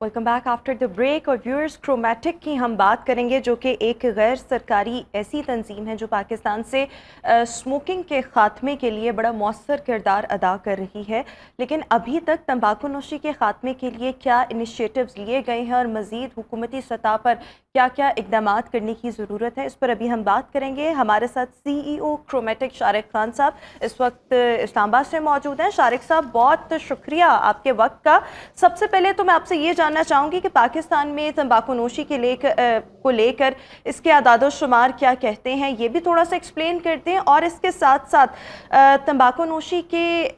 Welcome back after the break. और viewers, chromatic की हम बात करेंगे, जो कि एक गैर सरकारी ऐसी तंजीम है जो पाकिस्तान से स्मोकिंग के ख़ात्मे के लिए बड़ा मौसर किरदार अदा कर रही है। लेकिन अभी तक तंबाकू नोशी के ख़ात्मे के लिए क्या इनिशिएटिव्स लिए गए हैं और मज़ीद हुकूमती सतह पर क्या क्या इक़दाम करने की ज़रूरत है, इस पर अभी हम बात करेंगे। हमारे साथ CEO क्रोमैटिक शारिक खान साहब इस वक्त इस्लामाबाद से मौजूद हैं। शारिक साहब, बहुत शुक्रिया आपके वक्त का। सबसे पहले तो मैं आपसे ये जानना चाहूँगी कि पाकिस्तान में तंबाकू नोशी को लेकर इसके आदादो शुमार क्या कहते हैं, ये भी थोड़ा सा एक्सप्लेन कर दें। और इसके साथ साथ तंबाकू नोशी के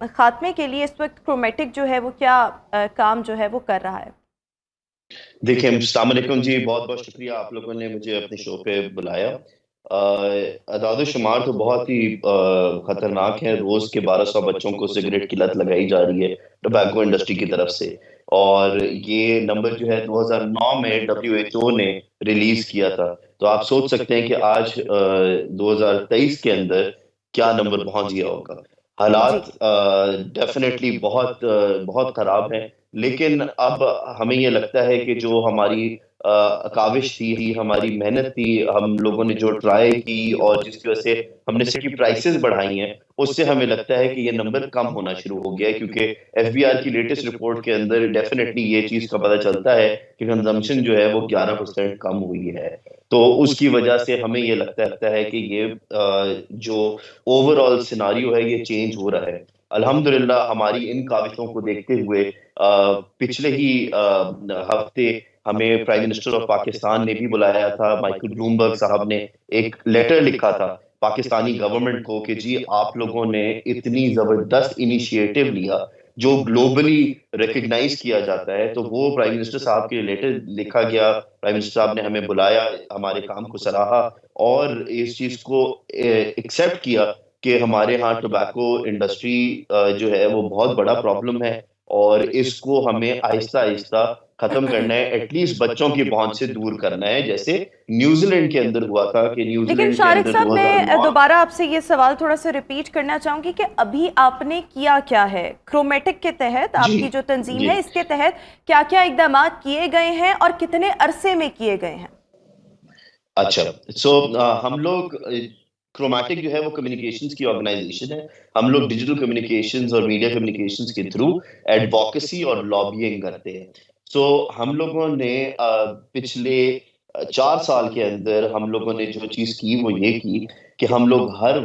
ख़ात्मे के लिए इस वक्त क्रोमैटिक जो है वो क्या काम जो है वो कर रहा है। देखिए, अस्सलाम वालेकुम जी, बहुत बहुत शुक्रिया आप लोगों ने मुझे अपने शो पे बुलाया। अदाद शुमार तो बहुत ही खतरनाक है। रोज के 1200 बच्चों को सिगरेट की लत लगाई जा रही है टोबैको इंडस्ट्री की तरफ से। और ये नंबर जो है 2009 में WHO ने रिलीज किया था। तो आप सोच सकते हैं कि आज 2023 के अंदर क्या नंबर पहुंच गया होगा। हालात डेफिनेटली बहुत बहुत खराब हैं। लेकिन अब हमें ये लगता है कि जो हमारी काविश थी, हमारी मेहनत थी, हम लोगों ने जो ट्राई की और जिसकी वजह से हमने इसकी प्राइसेस बढ़ाई हैं, उससे हमें लगता है कि ये नंबर कम होना शुरू हो गया है। क्योंकि FBR की लेटेस्ट रिपोर्ट के अंदर डेफिनेटली ये चीज का पता चलता है कि कंजम्पशन जो है वो 11% कम हुई है। तो उसकी वजह से हमें ये लगता है कि ये जो ओवरऑल सिनारियो है ये चेंज हो रहा है। अल्हम्दुलिल्लाह हमारी इन काविशों को देखते हुए पिछले ही हफ्ते हमें प्राइम मिनिस्टर ऑफ पाकिस्तान ने भी बुलाया था। माइकल ब्लूमबर्ग साहब ने एक लेटर लिखा था पाकिस्तानी गवर्नमेंट को कि जी आप लोगों ने इतनी जबरदस्त इनिशिएटिव लिया जो ग्लोबली रिकग्नाइज किया जाता है। तो वो प्राइम मिनिस्टर साहब के लेटर लिखा गया, प्राइम मिनिस्टर साहब ने हमें बुलाया, हमारे काम को सराहा और इस चीज को एक्सेप्ट किया कि हमारे यहाँ टोबैको इंडस्ट्री जो है वो बहुत बड़ा प्रॉब्लम है और इसको हमें आहिस्ता आहिस्ता खत्म करना है। एटलीस्ट बच्चों की पहुंच से दूर करना है, जैसे न्यूजीलैंड के अंदर हुआ था कि न्यूजीलैंड लेकिन शारिक साहब, मैं दोबारा आपसे ये सवाल थोड़ा सा रिपीट करना चाहूंगी कि अभी आपने किया क्या है क्रोमैटिक के तहत, आपकी जो तंजीम है इसके तहत क्या क्या इकदाम किए गए हैं और कितने अरसे में किए गए हैं। अच्छा, हम लोग क्रोमैटिक जो है वो कम्युनिकेशंस की ऑर्गेनाइजेशन है। हम लोग डिजिटल कम्युनिकेशंस और मीडिया कम्युनिकेशंस के थ्रू एडवोकेसी और लॉबिंग करते हैं। हम लोगों ने पिछले 4 साल के अंदर हम लोगों ने जो चीज की वो ये की कि हम लोग हर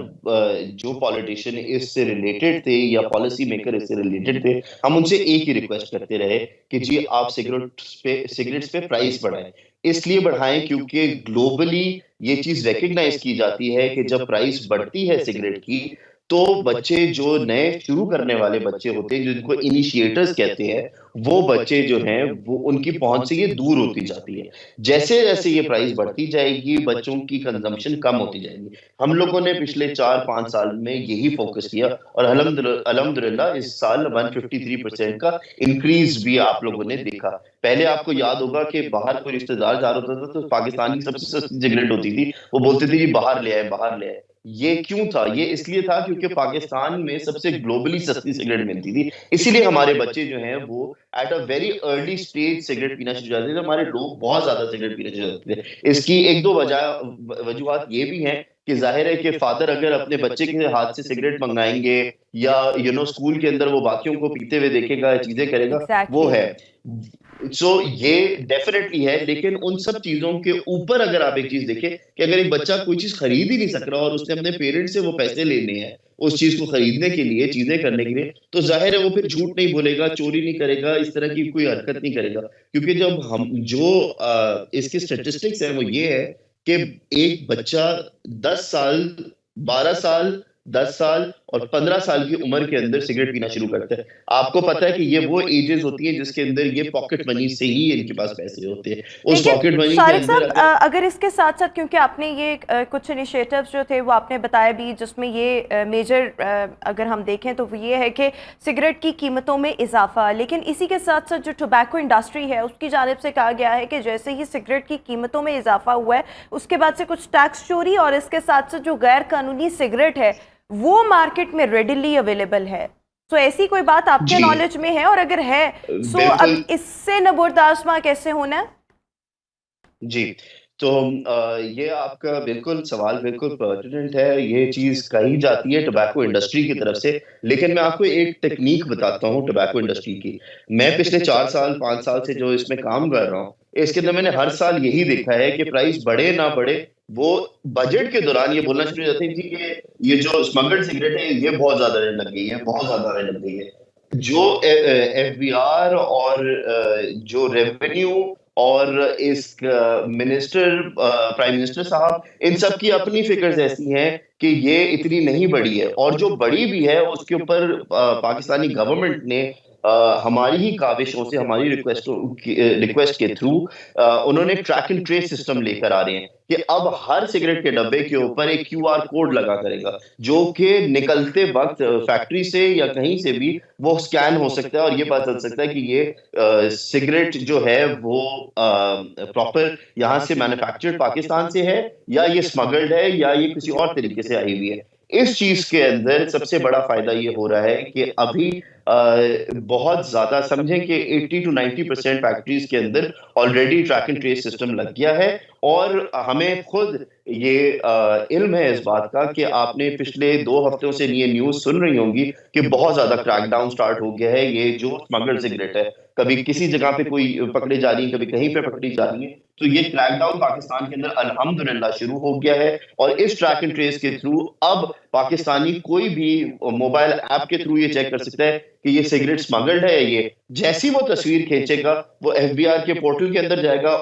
जो पॉलिटिशियन इससे रिलेटेड थे या पॉलिसी मेकर इससे रिलेटेड थे, हम उनसे एक ही रिक्वेस्ट करते रहे कि जी आप सिगरेट्स पे प्राइस बढ़ाएं। इसलिए बढ़ाएं क्योंकि ग्लोबली ये चीज रिकग्नाइज की जाती है कि जब प्राइस बढ़ती है सिगरेट की तो बच्चे जो नए शुरू करने वाले बच्चे होते हैं, जिनको इनिशिएटर्स कहते हैं, वो बच्चे जो हैं वो उनकी पहुंच से ये दूर होती जाती है। जैसे जैसे ये प्राइस बढ़ती जाएगी बच्चों की कंजम्पशन कम होती जाएगी। हम लोगों ने पिछले 4-5 साल में यही फोकस किया और अल्हम्दुलिल्लाह इस साल 153% का इंक्रीज भी आप लोगों ने देखा। पहले आपको याद होगा कि बाहर कोई रिश्तेदार जा रहा था तो पाकिस्तानी सबसे सस्ती सिगरेट होती थी, वो बोलते थे जी बाहर ले आए बाहर ले आए। ये क्यों था? ये इसलिए था क्योंकि पाकिस्तान में सबसे ग्लोबली सस्ती सिगरेट मिलती थी। इसीलिए हमारे बच्चे जो हैं वो at a very early stage cigarette पीना शुरू कर देते थे। हमारे लोग बहुत ज्यादा सिगरेट पीना शुरू करते थे। इसकी 1-2 वजूहत ये भी हैं कि जाहिर है कि फादर अगर अपने बच्चे के हाथ से सिगरेट मंगाएंगे या स्कूल के अंदर वो बाकियों को पीते हुए देखेगा, चीजें करेगा, वो है। ये डेफिनेटली है। लेकिन उन सब चीजों के ऊपर अगर आप एक चीज देखें कि अगर एक बच्चा कोई चीज खरीद ही नहीं सक रहा और उसने अपने पेरेंट्स से वो पैसे लेने हैं उस चीज को खरीदने के लिए, चीजें करने के लिए, तो जाहिर है वो फिर झूठ नहीं बोलेगा, चोरी नहीं करेगा, इस तरह की कोई हरकत नहीं करेगा। क्योंकि जब हम जो इसके स्टेटिस्टिक्स है वो ये है कि एक बच्चा 10 साल, 12 साल, 10 साल और 15 साल की उम्र के अंदर सिगरेट पीना शुरू करता है। आपको पता है कि ये वो एजेस होती हैं जिसके अंदर ये पॉकेट मनी से ही इनके पास पैसे होते हैं। उस पॉकेट मनी के अंदर अगर इसके साथ साथ, क्योंकि आपने ये कुछ इनिशिएटिव्स जो थे वो आपने बताया भी, जिसमें ये मेजर अगर हम देखें तो वो ये है कि सिगरेट की कीमतों में इजाफा, लेकिन इसी के साथ साथ जो टोबैको इंडस्ट्री है उसकी जानिब से कहा गया है कि जैसे ही सिगरेट की कीमतों में इजाफा हुआ है उसके बाद से कुछ टैक्स चोरी और इसके साथ साथ जो गैर कानूनी सिगरेट है वो मार्केट में रेडिली अवेलेबल है। सो ऐसी कोई बात आपके जी नॉलेज में है, और अगर है सो बिल्कुल अब इससे नबूरदाजमा कैसे होना है? जी। तो ये आपका बिल्कुल सवाल बिल्कुल पर्टिनेंट है। ये चीज़ कही जाती है टोबैको इंडस्ट्री की तरफ से, लेकिन मैं आपको एक टेक्नीक बताता हूँ टोबैको इंडस्ट्री की। मैं पिछले 4 साल, 5 साल से जो इसमें काम कर रहा हूँ, इसके अंदर मैंने हर साल यही देखा है कि प्राइस बढ़े ना बढ़े, वो बजट के दौरान ये बोलना शुरू हो जाते हैं जी कि ये जो स्मगल्ड सिगरेट है, ये बहुत ज़्यादा रहने लग गई है, बहुत ज़्यादा रहने लग गई है। जो एफबीआर और जो रेवेन्यू और इस मिनिस्टर प्राइम मिनिस्टर साहब, इन सब की अपनी फिगर्स ऐसी हैं कि ये इतनी नहीं बढ़ी है, और जो बढ़ी भी है उसके ऊपर पाकिस्तानी गवर्नमेंट ने हमारी ही काविशों से, हमारी रिक्वेस्ट के थ्रू उन्होंने ट्रैक एंड ट्रेस सिस्टम लेकर आ रहे हैं कि अब हर सिगरेट के डब्बे के ऊपर एक क्यूआर कोड लगा करेगा, जो कि निकलते वक्त फैक्ट्री से या कहीं से भी वो स्कैन हो सकता है और ये पता चल सकता है कि ये सिगरेट जो है वो प्रॉपर यहाँ से मैन्युफैक्चर्ड पाकिस्तान से है, या ये स्मगल्ड है, या ये किसी और तरीके से आई हुई है। इस चीज के अंदर सबसे बड़ा फायदा ये हो रहा है कि अभी बहुत ज्यादा समझें कि 80 to 90% फैक्ट्रीज के अंदर already track and trace system लग गया है, और हमें खुद ये इल्म है इस बात का कि आपने पिछले 2 हफ्तों से ये न्यूज सुन रही होंगी कि बहुत ज्यादा क्रैकडाउन स्टार्ट हो गया है। ये जो स्मगल्ड सिगरेट है, कभी किसी जगह पे कोई पकड़े जा रही है, कभी कहीं पे पकड़ी जा रही है, तो ये क्रैकडाउन पाकिस्तान के अंदर अल्हम्दुलिल्लाह शुरू हो गया है। और इस ट्रैक एंड ट्रेस के थ्रू अब पाकिस्तानी कोई भी मोबाइल ऐप के थ्रू ये चेक कर सकता है कि ये सिगरेट स्मगल्ड है या ये। जैसी वो तस्वीर खींचेगा, वो एफबीआर के पोर्टल के अंदर जाएगा,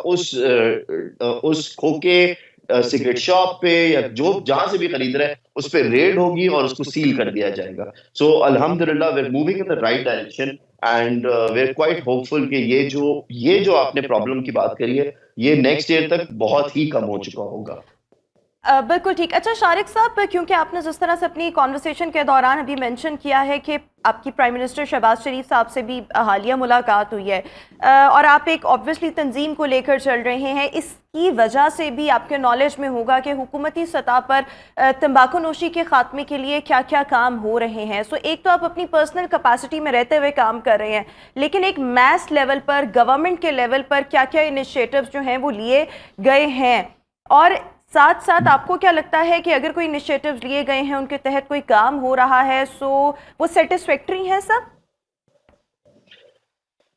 उस खोके सिगरेट शॉप पे या जो जहां से भी खरीद रहा है उस पे रेड होगी और उसको सील कर दिया जाएगा। सो अल्हम्दुलिल्लाह we are moving in the right direction, and we are quite hopeful कि ये जो आपने प्रॉब्लम की बात करी है, ये नेक्स्ट ईयर तक बहुत ही कम हो चुका होगा। बिल्कुल ठीक। अच्छा शारिक साहब, क्योंकि आपने जिस तरह से अपनी कॉन्वर्सेशन के दौरान अभी मेंशन किया है कि आपकी प्राइम मिनिस्टर शहबाज शरीफ साहब से भी हालिया मुलाकात हुई है, और आप एक ऑब्वियसली तंजीम को लेकर चल रहे हैं, इसकी वजह से भी आपके नॉलेज में होगा कि हुकूमती सतह पर तंबाकू नोशी के खात्मे के लिए क्या क्या काम हो रहे हैं। सो एक तो आप अपनी पर्सनल कैपेसिटी में रहते हुए काम कर रहे हैं, लेकिन एक मैस लेवल पर, गवर्नमेंट के लेवल पर क्या क्या इनिशिएटिव्स जो हैं वो लिए गए हैं, और साथ साथ आपको क्या लगता है कि अगर कोई इनिशिएटिव्स लिए गए हैं, उनके तहत कोई काम हो रहा है, सो वो सेटिस्फैक्ट्री है सब?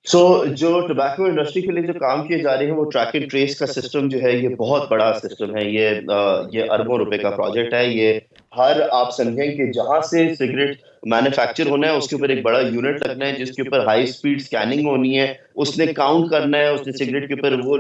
जो टोबैको इंडस्ट्री के लिए जो काम किए जा रहे हैं, वो ट्रैक एंड ट्रेस का सिस्टम जो है, ये बहुत बड़ा सिस्टम है। ये अरबों रुपए का प्रोजेक्ट है। ये हर आप समझें कि जहां से सिगरेट मैन्युफैक्चर होना है, उसके ऊपर एक बड़ा यूनिट लगना है जिसके ऊपर हाई स्पीड स्कैनिंग होनी है, उसने काउंट करना है, उसने सिगरेट के ऊपर वो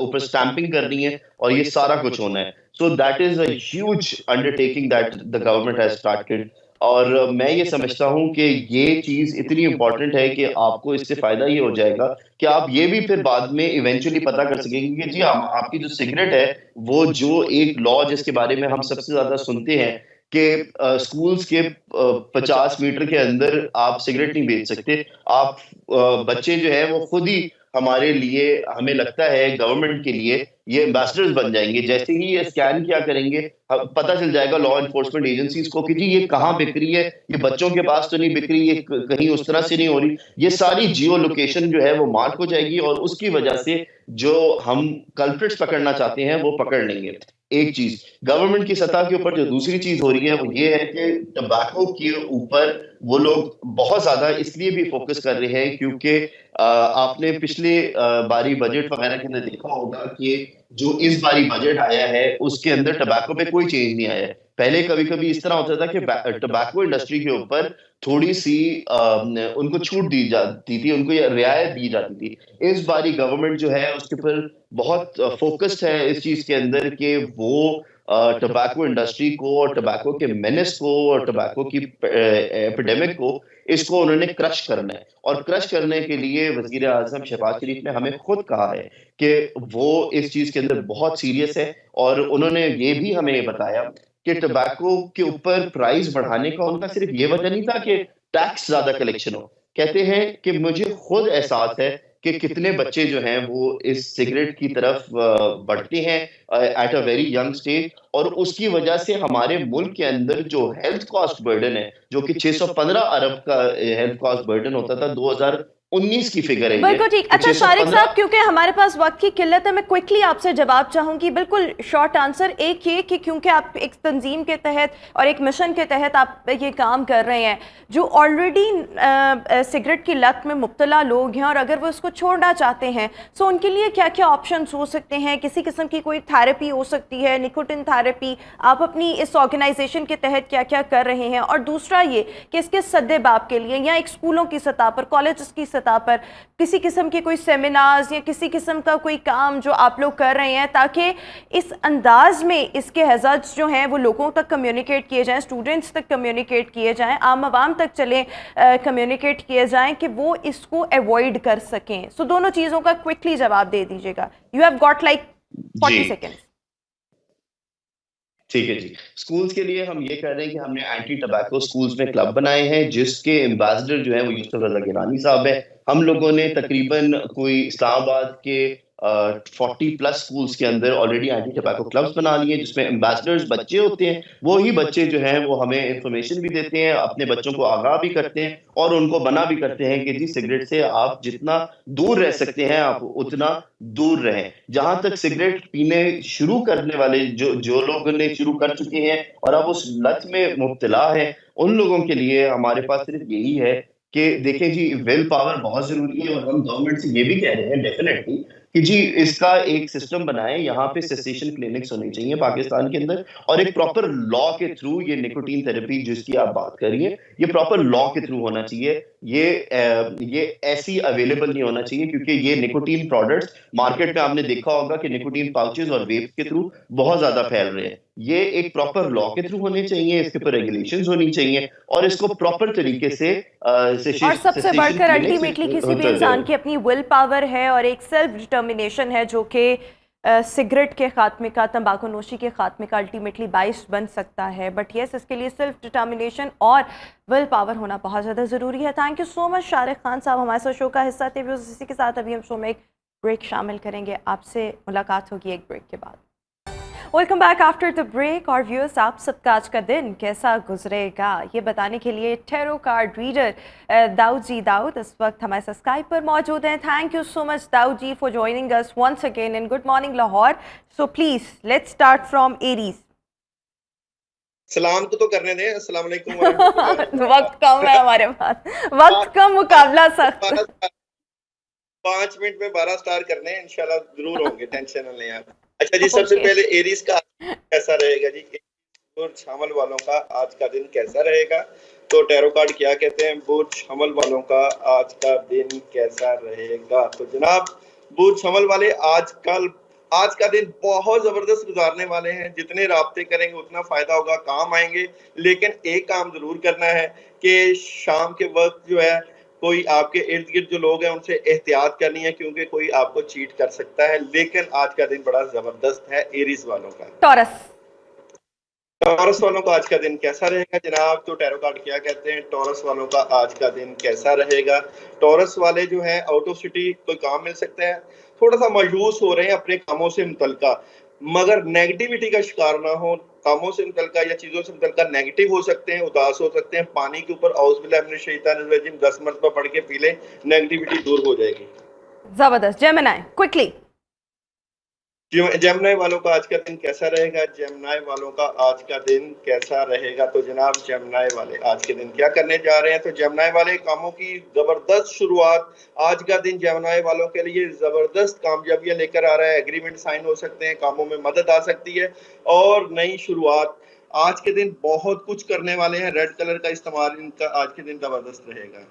ऊपर स्टैंपिंग करनी है, और ये सारा कुछ होना है। So that is a huge undertaking that the government has started. और मैं ये समझता हूँ कि ये चीज इतनी इंपॉर्टेंट है कि आपको इससे फायदा ये हो जाएगा कि आप ये भी फिर बाद में इवेंचुअली पता कर सकेंगे कि जी आपकी जो सिगरेट है, वो जो एक लॉ जिसके बारे में हम सबसे ज्यादा सुनते हैं कि स्कूल्स के 50 मीटर के अंदर आप सिगरेट नहीं बेच सकते। आप बच्चे जो है वो खुद ही हमारे लिए, हमें लगता है गवर्नमेंट के लिए ये एम्बेसडर्स बन जाएंगे। जैसे ही ये स्कैन क्या करेंगे, पता चल जाएगा लॉ एनफोर्समेंट एजेंसीज को कि जी ये कहाँ बिक रही है, ये बच्चों के पास तो नहीं बिक रही, ये कहीं उस तरह से नहीं हो रही। ये सारी जियो लोकेशन जो है वो मार्क हो जाएगी, और उसकी वजह से जो हम कल्प्रिट्स पकड़ना चाहते हैं वो पकड़ लेंगे। एक चीज गवर्नमेंट की सतह के ऊपर जो दूसरी चीज हो रही है वो ये है कि टबैको के ऊपर वो लोग बहुत ज्यादा इसलिए भी फोकस कर रहे हैं क्योंकि आपने पिछले बारी बजट वगैरह के अंदर देखा होगा कि जो इस बारी बजट आया है उसके अंदर टबैको पे कोई चेंज नहीं आया है। पहले कभी कभी इस तरह होता था कि टबैको इंडस्ट्री के ऊपर थोड़ी सी उनको छूट दी जाती थी, उनको रियायत दी जाती थी। इस बारी गवर्नमेंट जो है उसके ऊपर बहुत फोकस्ड है इस चीज के अंदर कि वो टबैको इंडस्ट्री को और टबैको के मेनेस को और टबैको की एपिडेमिक को, इसको उन्होंने क्रश करना है। और क्रश करने के लिए वजीर आजम शहबाज शरीफ ने हमें खुद कहा है कि वो इस चीज के अंदर बहुत सीरियस है, और उन्होंने ये भी हमें बताया कि टबैको के ऊपर प्राइस बढ़ाने का उनका सिर्फ ये वजह नहीं था कि टैक्स ज्यादा कलेक्शन हो। कहते हैं कि मुझे खुद एहसास है कि कितने बच्चे जो हैं वो इस सिगरेट की तरफ बढ़ते हैं at a very young stage, और उसकी वजह से हमारे मुल्क के अंदर जो हेल्थ कॉस्ट बर्डन है, जो कि 615 अरब का हेल्थ कॉस्ट बर्डन होता था, 2019 की फिगर है ये, बिल्कुल ठीक। कि अच्छा शारिक 615। साहब, क्योंकि हमारे पास वक्त की किल्लत है, मैं क्विकली आपसे जवाब चाहूंगी, बिल्कुल शॉर्ट आंसर। एक ये कि क्योंकि आप एक तंजीम के तहत और एक मिशन के तहत आप ये काम कर रहे हैं, जो ऑलरेडी सिगरेट की लत में मुब्तला लोग हैं और अगर वो इसको छोड़ना चाहते हैं, सो उनके लिए क्या क्या ऑप्शंस हो सकते हैं? किसी किस्म की कोई थेरेपी हो सकती है, निकोटिन थेरेपी, आप अपनी इस ऑर्गेनाइजेशन के तहत क्या क्या कर रहे हैं? और दूसरा ये कि इसके सद्देबाब के लिए या एक स्कूलों की सतह पर, कॉलेज की सतह पर किसी किस्म के कोई सेमिनार्स या किसी किस्म का कोई काम जो आप लोग कर रहे हैं, ताकि इस अंदाज में इसके हज़ार्ड्स जो हैं वो लोगों तक कम्युनिकेट किए जाएं, स्टूडेंट्स तक कम्युनिकेट किए जाएं, आम आवाम तक चले कम्युनिकेट किए जाएं कि वो इसको अवॉइड कर सकें। सो दोनों चीज़ों का क्विकली जवाब दे दीजिएगा। You have got like 40 seconds. ठीक है जी। स्कूल्स के लिए हम ये कर रहे हैं कि हमने एंटी टबैको स्कूल्स में क्लब बनाए हैं, जिसके एम्बेसडर जो है वो यूसुफ रजा गिलानी साहब है। हम लोगों ने तकरीबन कोई इस्लामाबाद के 40 प्लस स्कूल्स के अंदर ऑलरेडी एंटी टबैको क्लब्स बना लिए, जिसमें एम्बेसडर्स बच्चे होते हैं। वो ही बच्चे जो हैं वो हमें इंफॉर्मेशन भी देते हैं, अपने बच्चों को आगाह भी करते हैं और उनको मना भी करते हैं कि जी सिगरेट से आप जितना दूर रह सकते हैं आप उतना दूर रहें। जहां तक सिगरेट पीने शुरू करने वाले जो लोग ने शुरू कर चुके हैं और अब उस लत में मुब्तला है, उन लोगों के लिए हमारे पास सिर्फ यही है कि देखें जी, विल पावर बहुत जरूरी है, और हम गवर्नमेंट से ये भी कह रहे हैं डेफिनेटली कि जी इसका एक सिस्टम बनाएं। यहाँ पे सेसेशन क्लिनिक्स होने चाहिए पाकिस्तान के अंदर, और एक प्रॉपर लॉ के थ्रू ये निकोटीन थेरेपी जिसकी आप बात करिए, ये प्रॉपर लॉ के थ्रू होना चाहिए। ये ऐसी अवेलेबल नहीं होना चाहिए, क्योंकि ये निकोटीन प्रोडक्ट्स मार्केट में आपने देखा होगा कि निकोटीन पाउचेस और वेप्स के थ्रू बहुत ज्यादा फैल रहे हैं। ये एक प्रॉपर लॉ के थ्रू होने चाहिए, इसके ऊपर रेगुलेशंस होनी चाहिए, और इसको प्रॉपर तरीके से और सबसे बढ़कर अल्टीमेटली किसी भी इंसान की अपनी विल पावर है और एक सेल्फ डिटर्मिनेशन है, जो कि सिगरेट के खात्मे का, तंबाकू नोशी के खात्मे का अल्टीमेटली बाइस बन सकता है। बट येस, इसके लिए सेल्फ डिटर्मिनेशन और विल पावर होना बहुत ज़्यादा ज़रूरी है। Thank you so much Shariq Khan साहब, हमारे साथ शो का हिस्सा थे। इसी के साथ अभी हम शो में एक ब्रेक शामिल करेंगे। आपसे मुलाकात होगी एक ब्रेक के बाद। Welcome back after the break. और व्यूअर्स, आप सबका आज का दिन कैसा गुजरेगा ये बताने के लिए tarot card reader Daud ji Daud इस वक्त हमारे साथ स्काइप पर मौजूद हैं। Thank you so much Dawood ji for joining us once again in good morning Lahore. So please let's start from Aries. सलाम तो करने दें। अस्सलाम वालेकुम। वक्त कम है हमारे पास, वक्त कम, मुकाबला सख्त। 5 मिनट में 12 स्टार करने हैं, इंशाल्लाह जरूर होंगे, टेंशन न लें आप। अच्छा जी, सबसे पहले एरीज का कैसा रहेगा जी, बुर्ज हमल वालों का आज का दिन कैसा रहेगा? तो टैरो कार्ड क्या कहते हैं, बुर्ज हमल वालों का आज का दिन कैसा रहेगा? तो जनाब बुर्ज हमल वाले आज का दिन बहुत जबरदस्त गुजारने वाले हैं। जितने राब्ते करेंगे उतना फायदा होगा, काम आएंगे। लेकिन एक काम जरूर करना है कि शाम के वक्त जो है कोई आपके इर्द गिर्द जो लोग हैं उनसे एहतियात करनी है, क्योंकि कोई आपको चीट कर सकता है। लेकिन आज का दिन बड़ा जबरदस्त है एरीज वालों का। टॉरस वालों का आज का दिन कैसा रहेगा जनाब? तो टैरो कार्ड क्या कहते हैं, टॉरस वालों का आज का दिन कैसा रहेगा? टॉरस वाले जो है आउट ऑफ सिटी कोई काम मिल सकता है, थोड़ा सा मायूस हो रहे हैं अपने कामों से मुतल्लिका, मगर नेगेटिविटी का शिकार ना हो। कामों से मुतल्लिका या चीजों से मुतल्लिका नेगेटिव हो सकते हैं, उदास हो सकते हैं। पानी के ऊपर औज़ुबिल्लाहि मिनश शैतानिर रजीम 10 मरतबा पढ़ के पी लें, नेगेटिविटी दूर हो जाएगी। जबरदस्त। Gemini quickly. जेमिनी वालों का आज का दिन कैसा रहेगा? जेमिनी वालों का आज का दिन कैसा रहेगा? तो जनाब जेमिनी वाले आज के दिन क्या करने जा रहे हैं? तो जेमिनी वाले कामों की जबरदस्त शुरुआत आज का दिन जेमिनी वालों के लिए जबरदस्त कामयाबियां लेकर आ रहा है। एग्रीमेंट साइन हो सकते हैं, कामों में मदद आ सकती है और नई शुरुआत। आज के दिन बहुत कुछ करने वाले हैं। रेड कलर का इस्तेमाल इनका आज के दिन जबरदस्त रहेगा।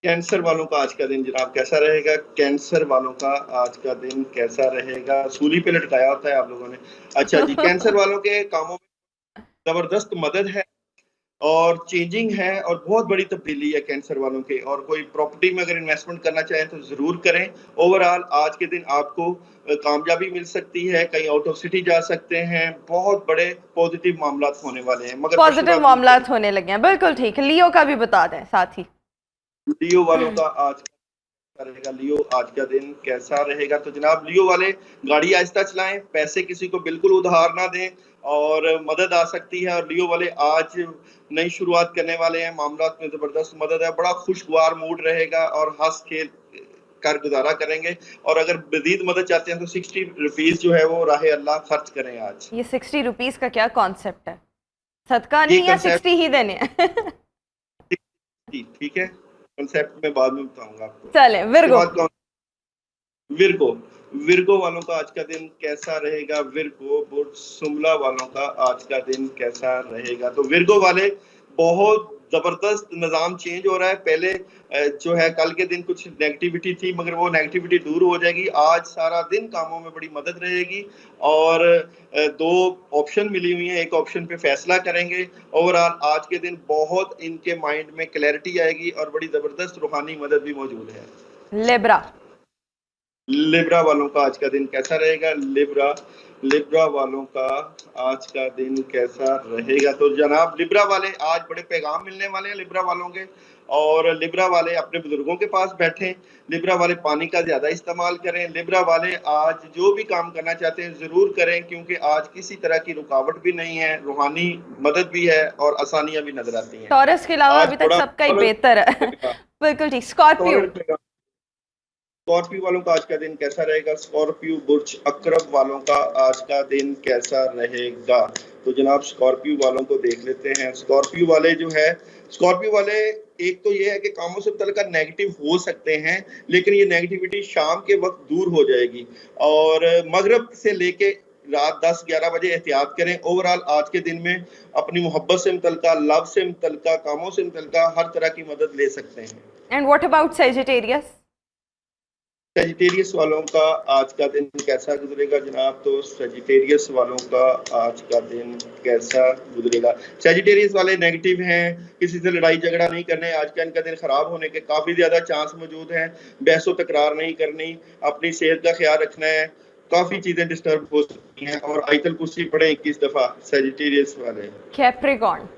कैंसर वालों का आज का दिन जनाब कैसा रहेगा? कैंसर वालों का आज का दिन कैसा रहेगा? सूली पे लटकाया होता है आप लोगों ने। अच्छा जी, कैंसर वालों के कामों में जबरदस्त मदद है और चेंजिंग है और बहुत बड़ी तब्दीली है कैंसर वालों के। और कोई प्रॉपर्टी में अगर इन्वेस्टमेंट करना चाहें तो जरूर करें। ओवरऑल आज के दिन आपको कामयाबी मिल सकती है, कहीं आउट ऑफ सिटी जा सकते हैं, बहुत बड़े पॉजिटिव मामला होने वाले हैं। मगर पॉजिटिव मामला होने लगे हैं, बिल्कुल ठीक है। लियो का भी बता दें साथ ही। लियो वालों का आज रहेगा। लियो आज का दिन कैसा रहेगा? तो जनाब लियो वाले गाड़ी आहिस्ता चलाएं, पैसे किसी को बिल्कुल उधार ना दें और मदद आ सकती है। और लियो वाले आज नई शुरुआत करने वाले हैं, मामलात में जबरदस्त मदद है, बड़ा खुशगवार मूड रहेगा और हंस खेल कर गुजारा करेंगे। और अगर मजीद मदद चाहते हैं तो 60 रुपीज जो है वो राह अल्लाह खर्च करें आज। ये 60 रुपीस का क्या कॉन्सेप्ट है? सदका ये नहीं या concept- 60 ही देने हैं? जी ठीक है, कंसेप्ट में बाद में बताऊंगा आपको। चले उसके विर्गो। बाद विर्गो विर्गो वालों का आज का दिन कैसा रहेगा? विर्गो बुर्ज शुमला वालों का आज का दिन कैसा रहेगा? तो विर्गो वाले बहुत जबरदस्त निज़ाम चेंज हो रहा है। पहले जो है कल के दिन कुछ नेगेटिविटी थी, मगर वो नेगेटिविटी दूर हो जाएगी। आज सारा दिन कामों में बड़ी मदद रहेगी और दो ऑप्शन मिली हुई हैं, एक ऑप्शन पे फैसला करेंगे। ओवरऑल आज के दिन बहुत इनके माइंड में क्लैरिटी आएगी और बड़ी जबरदस्त रूहानी मदद भी मौजूद है। लिब्रा। लिब्रा वालों का आज का दिन कैसा रहेगा? लिब्रा वालों का आज का दिन कैसा रहेगा? तो जनाब लिब्रा वाले आज बड़े पैगाम मिलने वाले हैं लिब्रा वालों के। और लिब्रा वाले अपने बुजुर्गों के पास बैठें, लिब्रा वाले पानी का ज्यादा इस्तेमाल करें। लिब्रा वाले आज जो भी काम करना चाहते हैं जरूर करें, क्योंकि आज किसी तरह की रुकावट भी नहीं है, रूहानी मदद भी है और आसानियां भी नजर आती हैं। टॉरस के अलावा आज अभी तक थोड़ा- सबका ही बेहतर है। बिल्कुल ठीक। स्कॉर्पियो। स्कॉर्पियो वालों का आज का दिन कैसा रहेगा? स्कॉर्पियो बुर्ज अकरब वालों का आज का दिन कैसा रहेगा? तो जनाब स्कॉर्पियो वालों को देख लेते हैं। स्कॉर्पियो वाले जो है, स्कॉर्पियो वाले एक तो ये है कि कामों से मुतल्लिक़ नेगेटिव हो सकते हैं, लेकिन ये नेगेटिविटी शाम के वक्त दूर हो जाएगी और मगरिब से लेके रात 10-11 बजे एहतियात करें। ओवरऑल आज के दिन में अपनी मोहब्बत से मुतल्लिक़, लव से मुतल्लिक़, कामों से मुतल्लिक़ हर तरह की मदद ले सकते हैं। And what about Sagittarius? Sagittarius वालों का आज का दिन कैसा गुजरेगा जनाब? तो सेजिटेरियस वालों का आज का दिन कैसा गुजरेगा? सेजिटेरियस वाले नेगेटिव हैं, किसी से लड़ाई झगड़ा नहीं करने, आज का इनका दिन खराब होने के काफी ज्यादा चांस मौजूद हैं। बहसो तकरार नहीं करनी, अपनी सेहत का ख्याल रखना है, काफी चीजें डिस्टर्ब हो सकती हैं। और आयतल कुर्सी पढ़े 21 दफा सेजिटेरियस वाले। कैप्रिकॉर्न,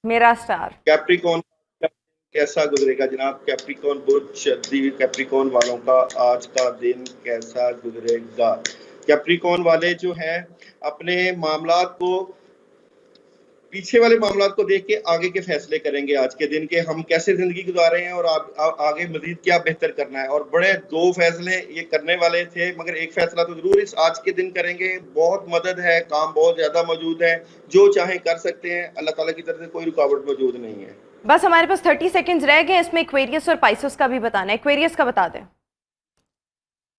मेरा स्टार। कैप्रिकॉर्न कैसा गुजरेगा जनाब? कैप्रिकॉर्न बुर्ज शर्दी कैप्रिकॉर्न वालों का आज का दिन कैसा गुजरेगा? कैप्रिकॉर्न वाले जो हैं अपने मामलात को, पीछे वाले मामलात को देख के आगे के फैसले करेंगे आज के दिन के, हम कैसे जिंदगी गुजार रहे हैं और आगे मजीद क्या बेहतर करना है। और बड़े दो फैसले ये करने वाले थे, मगर एक फैसला तो जरूर इस आज के दिन करेंगे। बहुत मदद है, काम बहुत ज्यादा मौजूद है, जो चाहे कर सकते हैं, अल्लाह ताला की तरफ से कोई रुकावट मौजूद नहीं है। बस हमारे पास 30 सेकंड्स रह गए, इसमें एक्वेरियस और पाइसेस का भी बताना है। एक्वेरियस का बता दें।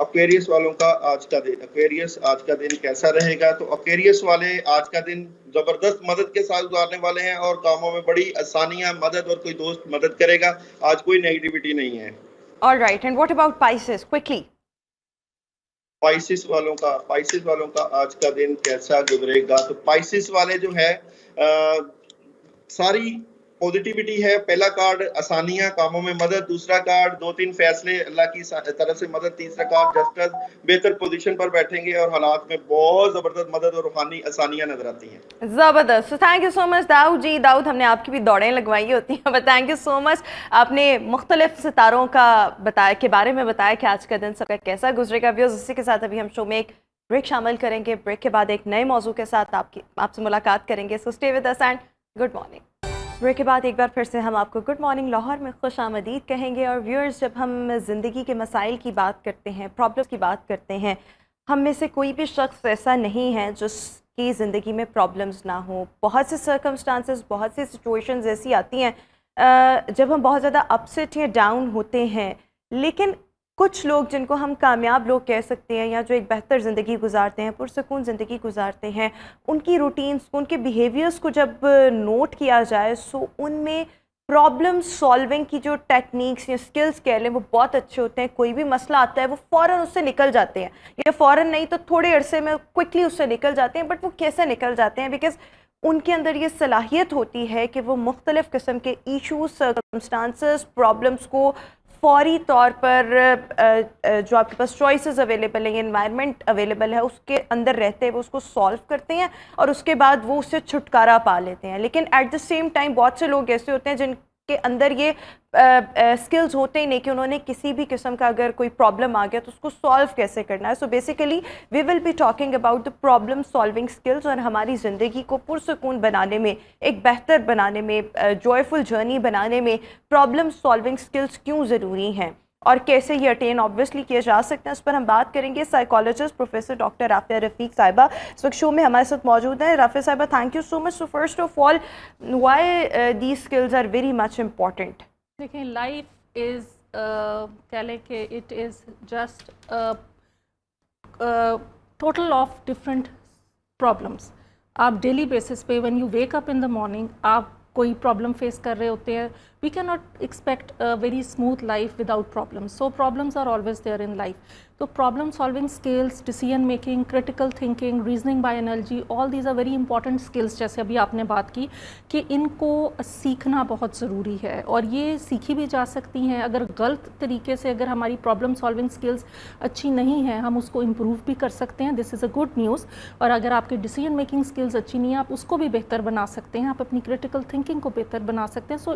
एक्वेरियस वालों का आज का दिन, एक्वेरियस आज का दिन कैसा रहेगा? तो एक्वेरियस वाले आज का दिन जबरदस्त मदद के साथ गुजारने वाले हैं और कामों में बड़ी आसानियां, मदद और कोई दोस्त मदद करेगा। आज कोई नेगेटिविटी नहीं है। Alright, and what about Pisces? Quickly. Pisces वालों का आज का दिन कैसा गुजरेगा? तो पाइसेस वाले जो है सारी पॉजिटिविटी है। पहला कार्ड आसानियां, कामों में मदद, दूसरा कार्ड 2-3 फैसले अल्लाह की तरफ से मदद, तीसरा कार्ड जस्टिस, बेहतर पोजीशन पर बैठेंगे और हालात में बहुत जबरदस्त मदद और रूहानी आसानियां नजर आती हैं। जबरदस्त। Thank you so much Dawood ji. Dawood, हमने आपकी भी दौड़ें लगवाई होती हैं, but thank you so much. आपने मुख्तलिफ सितारों का बताया के बारे में बताया कि आज का दिन सबका कैसा गुजरेगा। व्यूअर्स, इसी के साथ अभी हम शो में एक ब्रेक शामिल करेंगे। ब्रेक के बाद एक नए मौजू के साथ आपसे मुलाकात करेंगे। So stay with us and good morning. Break के बाद एक बार फिर से हम आपको गुड मॉर्निंग लाहौर में खुश आमदीद कहेंगे। और व्यूअर्स, जब हम ज़िंदगी के मसाइल की बात करते हैं, प्रॉब्लम्स की बात करते हैं, हम में से कोई भी शख्स ऐसा नहीं है जिसकी ज़िंदगी में प्रॉब्लम्स ना हो। बहुत से सर्कमस्टांसेस, बहुत सी सिचुएशंस ऐसी आती हैं जब हम बहुत ज़्यादा अपसेट या डाउन होते हैं, लेकिन कुछ लोग जिनको हम कामयाब लोग कह सकते हैं या जो एक बेहतर ज़िंदगी गुजारते हैं, पुरसकून ज़िंदगी गुजारते हैं, उनकी रूटीन्स, उनके बिहेवियर्स को जब नोट किया जाए सो उनमें प्रॉब्लम सॉल्विंग की जो टेक्निक्स या स्किल्स कह लें वो बहुत अच्छे होते हैं। कोई भी मसला आता है वो फ़ौरन उससे निकल जाते हैं, या फ़ौरन नहीं तो थोड़े अरसे में क्विकली उससे निकल जाते हैं। बट वो कैसे निकल जाते हैं? बिकॉज उनके अंदर ये सलाहियत होती है कि वो मुख्तलिफ़ किस्म के इशूज़, सर्कमस्टांसेस, प्रॉब्लम्स को फौरी तौर पर जो आपके पास चॉइसेस अवेलेबल हैं, एनवायरनमेंट अवेलेबल है, उसके अंदर रहते हैं वो उसको सॉल्व करते हैं और उसके बाद वो उससे छुटकारा पा लेते हैं। लेकिन एट द सेम टाइम बहुत से लोग ऐसे होते हैं जिनके जिसके अंदर ये स्किल्स होते ही नहीं कि उन्होंने किसी भी किस्म का अगर कोई प्रॉब्लम आ गया तो उसको सॉल्व कैसे करना है। So basically we will be talking about the problem solving skills और हमारी ज़िंदगी को पुरसुकून बनाने में, एक बेहतर बनाने में, जॉयफुल जर्नी बनाने में प्रॉब्लम सॉल्विंग स्किल्स क्यों ज़रूरी हैं और कैसे ये अटेन ऑब्वियसली किए जा सकते हैं, इस पर हम बात करेंगे। साइकोलॉजिस्ट प्रोफेसर डॉक्टर राफिया रफ़ीक साहिबा इस वक्त शो में हमारे साथ मौजूद हैं। राफिया साहिबा, thank you so much. So first of all, why these skills are very much important? देखिए, लाइफ इज़ कह लें कि it is just total of different problems. आप डेली बेसिस पे when you wake up in the morning आप कोई problem face कर रहे होते हैं। We can not expect a very smooth life without problems, so problems are always there in life. तो problem solving skills, decision making, critical thinking, reasoning by energy, all these are very important skills. जैसे अभी आपने बात की कि इनको सीखना बहुत ज़रूरी है और ये सीखी भी जा सकती हैं। अगर गलत तरीके से अगर हमारी प्रॉब्लम सॉल्विंग स्किल्स अच्छी नहीं है, हम उसको इम्प्रूव भी कर सकते हैं, this is a good news. और अगर आपकी डिसीजन मेकिंग स्किल्स अच्छी नहीं है, आप उसको भी बेहतर बना सकते हैं, आप अपनी क्रिटिकल थिंकिंग को बेहतर बना सकते हैं। सो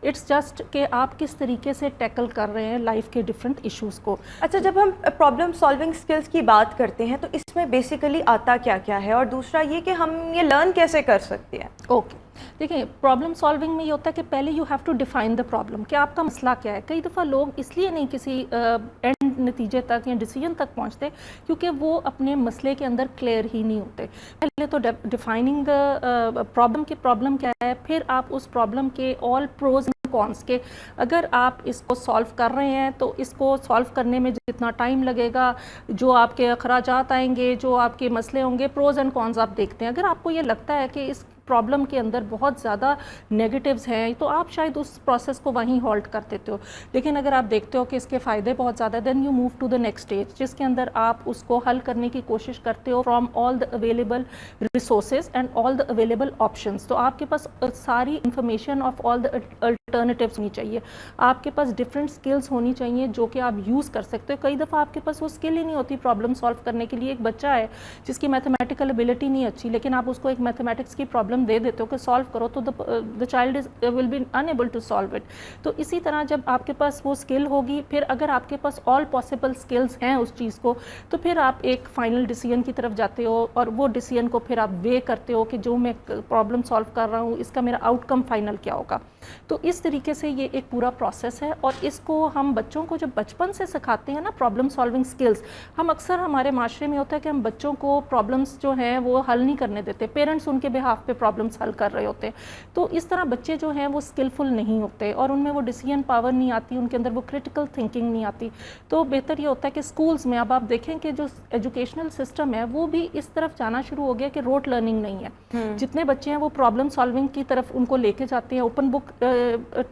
इट्स जस्ट कि आप किस तरीके से टैकल कर रहे हैं लाइफ के डिफरेंट इश्यूज़ को। अच्छा, जब हम प्रॉब्लम सॉल्विंग स्किल्स की बात करते हैं तो इसमें बेसिकली आता क्या क्या है और दूसरा ये कि हम ये लर्न कैसे कर सकते हैं? ओके, देखिए, प्रॉब्लम सॉल्विंग में ये होता है कि पहले you have to define the problem कि आपका मसला क्या है। कई दफ़ा लोग इसलिए नहीं किसी एंड नतीजे तक या डिसीजन तक पहुंचते क्योंकि वो अपने मसले के अंदर क्लियर ही नहीं होते। पहले तो डिफाइनिंग द प्रॉब्लम की प्रॉब्लम क्या है, फिर आप उस प्रॉब्लम के ऑल प्रोज एंड कॉन्स के, अगर आप इसको सॉल्व कर रहे हैं तो इसको सॉल्व करने में जितना टाइम लगेगा, जो आपके अखराजात आएंगे, जो आपके मसले होंगे, प्रोज एंड कॉन्स आप देखते हैं। अगर आपको ये लगता है कि इस प्रॉब्लम के अंदर बहुत ज़्यादा नेगेटिव्स हैं तो आप शायद उस प्रोसेस को वहीं हॉल्ट कर देते हो। लेकिन अगर आप देखते हो कि इसके फ़ायदे बहुत ज़्यादा, then you move to the next stage जिसके अंदर आप उसको हल करने की कोशिश करते हो from all the available resources and all the available options. तो आपके पास सारी information of all the alternatives होनी चाहिए, आपके पास डिफरेंट स्किल्स होनी चाहिए जो कि आप यूज़ कर सकते हो। कई दफ़ा आपके पास वो स्किल ही नहीं होती प्रॉब्लम सॉल्व करने के लिए। एक बच्चा है जिसकी मैथमेटिकल एबिलिटी नहीं अच्छी, लेकिन आप उसको एक मैथमेटिक्स की प्रॉब्लम दे देते हो कि सॉल्व करो, तो the child will be unable to solve it. तो इसी तरह जब आपके पास वो स्किल होगी, फिर अगर आपके पास ऑल पॉसिबल स्किल्स हैं उस चीज़ को, तो फिर आप एक फाइनल डिसीजन की तरफ जाते हो और वो डिसीजन को फिर आप वे करते हो कि जो मैं प्रॉब्लम सॉल्व कर रहा हूँ इसका मेरा आउटकम फाइनल क्या होगा। तो इस तरीके से ये एक पूरा प्रोसेस है और इसको हम बच्चों को जब बचपन से सिखाते हैं ना प्रॉब्लम सॉल्विंग स्किल्स, हम अक्सर हमारे माशरे में होता है कि हम बच्चों को प्रॉब्लम्स जो हैं वो हल नहीं करने देते, पेरेंट्स उनके बिहाफ पे प्रॉब्लम्स हल कर रहे होते हैं। तो इस तरह बच्चे जो हैं वो स्किलफुल नहीं होते और उनमें वो डिसीजन पावर नहीं आती, उनके अंदर वो क्रिटिकल थिंकिंग नहीं आती। तो बेहतर ये होता है कि स्कूल्स में अब आप देखें कि जो एजुकेशनल सिस्टम है वो भी इस तरफ जाना शुरू हो गया कि रोट लर्निंग नहीं है। जितने बच्चे हैं वो प्रॉब्लम सॉल्विंग की तरफ उनको लेके जाते हैं, ओपन बुक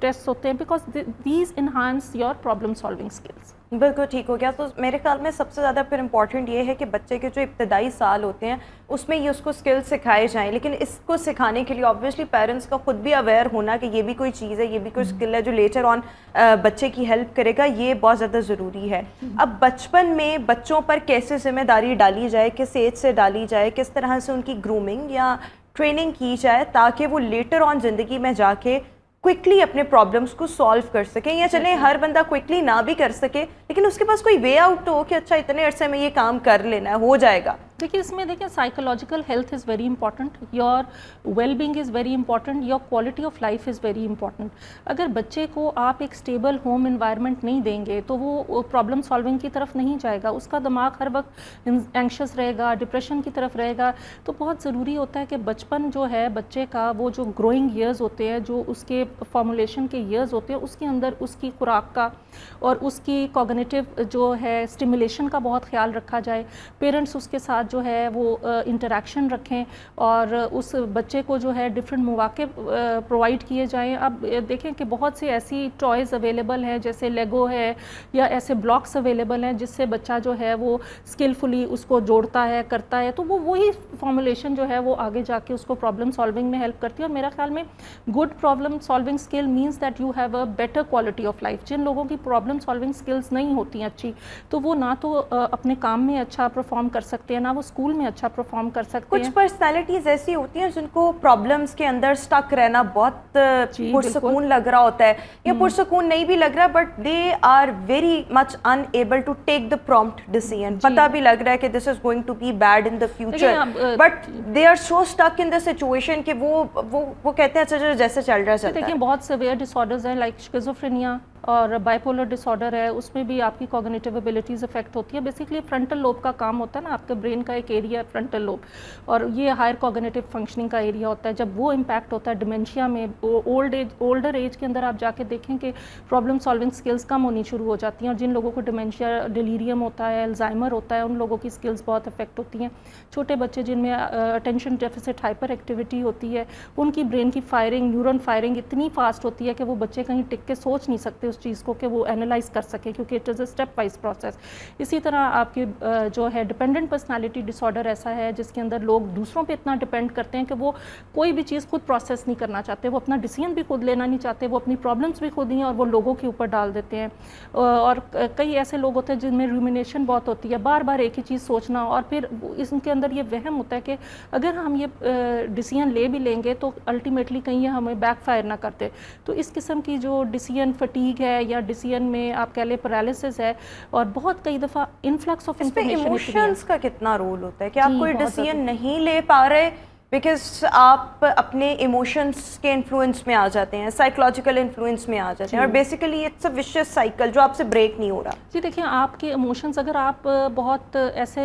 टेस्ट होते हैं, because these enhance your problem solving skills. बिल्कुल ठीक हो गया। तो मेरे ख्याल में सबसे ज़्यादा फिर इम्पॉर्टेंट ये है कि बच्चे के जो इब्तदाई साल होते हैं उसमें ये उसको स्किल सिखाए जाएं, लेकिन इसको सिखाने के लिए ऑब्वियसली पेरेंट्स का खुद भी अवेयर होना कि ये भी कोई चीज़ है, ये भी कोई स्किल है जो लेटर ऑन बच्चे की हेल्प करेगा, ये बहुत ज़्यादा ज़रूरी है। अब बचपन में बच्चों पर कैसे जिम्मेदारी डाली जाए, किस एज से डाली जाए, किस तरह से उनकी ग्रूमिंग या ट्रेनिंग की जाए ताकि वो लेटर ऑन ज़िंदगी में जाके क्विकली अपने प्रॉब्लम्स को सॉल्व कर सकें, या चलें हर बंदा क्विकली ना भी कर सके लेकिन उसके पास कोई वे आउट तो हो कि अच्छा इतने अरसे में ये काम कर लेना है, हो जाएगा। देखिए, इसमें देखिए psychological health is very important, your well being is very important, your quality of life is very important. अगर बच्चे को आप एक स्टेबल होम एनवायरनमेंट नहीं देंगे तो वो प्रॉब्लम सॉल्विंग की तरफ नहीं जाएगा, उसका दिमाग हर वक्त एंक्शस रहेगा, डिप्रेशन की तरफ रहेगा। तो बहुत ज़रूरी होता है कि बचपन जो है बच्चे का, वो जो ग्रोइंग ईयर्स होते हैं, जो उसके फॉर्मुलेशन के ईयर्स होते हैं, उसके अंदर उसकी खुराक का और उसकी कॉग्निटिव जो है स्टिमुलेशन का बहुत ख्याल रखा जाए। पेरेंट्स उसके साथ जो है वो इंटरेक्शन रखें और उस बच्चे को जो है डिफरेंट मौके प्रोवाइड किए जाएं। अब देखें कि बहुत सी ऐसी टॉयज़ अवेलेबल हैं जैसे लेगो है या ऐसे ब्लॉक्स अवेलेबल हैं जिससे बच्चा जो है वो स्किलफुली उसको जोड़ता है, करता है, तो वो वही फॉर्मुलेशन जो है वो आगे जाके उसको प्रॉब्लम सॉल्विंग में हेल्प करती है। और मेरा ख्याल में good problem solving skill means that you have a better quality of life. जिन लोगों की प्रॉब्लम सॉल्विंग स्किल्स नहीं होती हैं अच्छी, तो वो ना तो अपने काम में अच्छा परफॉर्म कर सकते हैं, ना वो स्कूल में अच्छा परफॉर्म कर सकते कुछ हैं। पर्सनालिटीज ऐसी होती हैं जिनको प्रॉब्लम्स के अंदर स्टक रहना बहुत पुरसकून लग रहा होता है, या पुरसकून नहीं भी लग रहा, but they are very much unable to take the prompt decision. पता भी लग रहा है कि this is going to be bad in the future, but they are so stuck in the situation कि वो कहते हैं अच्छा जैसे चल रहा है। देखिए बहुत सिवियर डिसऑर्डर्स हैं लाइक शिज़ोफ्रेनिया और बाइपोलर डिसऑर्डर है, उसमें भी आपकी कॉग्निटिव एबिलिटीज़ अफेक्ट होती है। बेसिकली फ्रंटल लोब का काम होता है ना, आपके ब्रेन का एक एरिया है फ्रंटल लोब, और ये हायर कॉग्निटिव फंक्शनिंग का एरिया होता है। जब वो इम्पैक्ट होता है डिमेंशिया में, ओल्डर एज के अंदर आप जाके देखें कि प्रॉब्लम सॉल्विंग स्किल्स कम होनी शुरू हो जाती हैं, और जिन लोगों को डिमेंशिया, डिलीरियम होता है, अल्जाइमर होता है, उन लोगों की स्किल्स बहुत अफेक्ट होती हैं। छोटे बच्चे जिनमें अटेंशन डेफिसिट हाइपर एक्टिविटी होती है, उनकी ब्रेन की फायरिंग, न्यूरॉन फायरिंग इतनी फास्ट होती है कि वो बच्चे कहीं टिक के सोच नहीं सकते उस चीज़ को कि वो एनालाइज कर सके, क्योंकि it is a step wise process. इसी तरह आपकी जो है डिपेंडेंट पर्सनालिटी डिसऑर्डर ऐसा है जिसके अंदर लोग दूसरों पे इतना डिपेंड करते हैं कि वो कोई भी चीज़ खुद प्रोसेस नहीं करना चाहते, वो अपना डिसीजन भी खुद लेना नहीं चाहते, वो अपनी प्रॉब्लम्स भी खुद ही हैं और वो लोगों के ऊपर डाल देते हैं। और कई ऐसे लोग होते हैं जिनमें रूमिनेशन बहुत होती है, बार बार एक ही चीज़ सोचना, और फिर इसके अंदर ये वहम होता है कि अगर हम ये डिसीजन ले भी लेंगे तो अल्टीमेटली कहीं ये हमें बैकफायर ना करते। तो इस किस्म की जो डिसीजन फटीग है या डिसीजन में आप कह लें पैरालिसिस है, और बहुत कई दफ़ा इन्फ्लक्स ऑफ इंफॉर्मेशन। इमोशंस का कितना रोल होता है कि आप कोई डिसीजन नहीं ले पा रहे बिकॉज आप अपने इमोशंस के इन्फ्लुएंस में आ जाते हैं, साइकोलॉजिकल इन्फ्लुएंस में आ जाते हैं, और basically it's a vicious cycle जो आपसे ब्रेक नहीं हो रहा। जी देखिए, आपके इमोशंस अगर आप बहुत ऐसे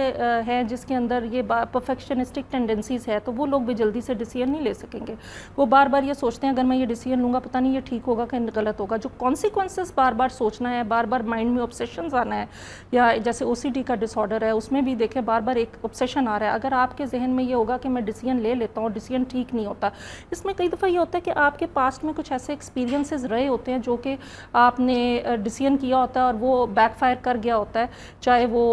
हैं जिसके अंदर ये परफेक्शनिस्टिक टेंडेंसीज है, तो वो लोग भी जल्दी से डिसीजन नहीं ले सकेंगे। वो बार बार ये सोचते हैं अगर मैं ये डिसीजन लूँगा पता नहीं ये ठीक होगा कि गलत होगा। जो कॉन्सिक्वेंसेस बार बार सोचना है, बार बार माइंड में ऑब्सेशंस आना है, या जैसे OCD का डिसऑर्डर है उसमें भी देखें बार बार एक ऑब्सेशन आ रहा है। अगर आपके जहन में ये होगा कि मैं डिसीजन ले लेता हूँ, डिसीजन ठीक नहीं होता, इसमें कई दफ़ा ये होता है कि आपके पास्ट में कुछ ऐसे एक्सपीरियंसेस रहे होते हैं जो कि आपने डिसीजन किया होता है और वो बैकफायर कर गया होता है, चाहे वो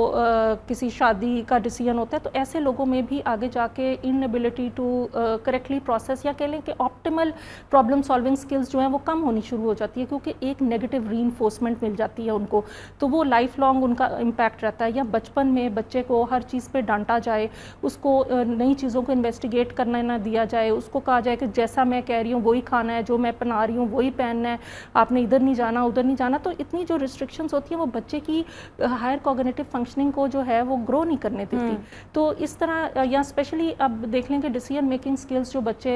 किसी शादी का डिसीजन होता है। तो ऐसे लोगों में भी आगे जाके इनएबिलिटी टू करेक्टली प्रोसेस, या कह लें कि ऑप्टिमल प्रॉब्लम सॉल्विंग स्किल्स जो हैं वो कम होनी शुरू हो जाती है, क्योंकि एक नेगेटिव रीइंफोर्समेंट मिल जाती है उनको, तो वो लाइफ लॉन्ग उनका इम्पैक्ट रहता है। या बचपन में बच्चे को हर चीज़ पे डांटा जाए, उसको नई चीज़ों को इन्वेस्टिगेट करना ना दिया जाए, उसको कहा जाए कि जैसा मैं कह रही हूँ वही खाना है, जो मैं पहना रही हूँ वही पहनना है, आपने इधर नहीं जाना उधर नहीं जाना। तो इतनी जो रिस्ट्रिक्शंस होती हैं वो बच्चे की हायर कॉग्निटिव फंक्शनिंग को जो है वो ग्रो नहीं करने देती। तो इस तरह, या स्पेशली अब देख लें कि डिसीजन मेकिंग स्किल्स जो बच्चे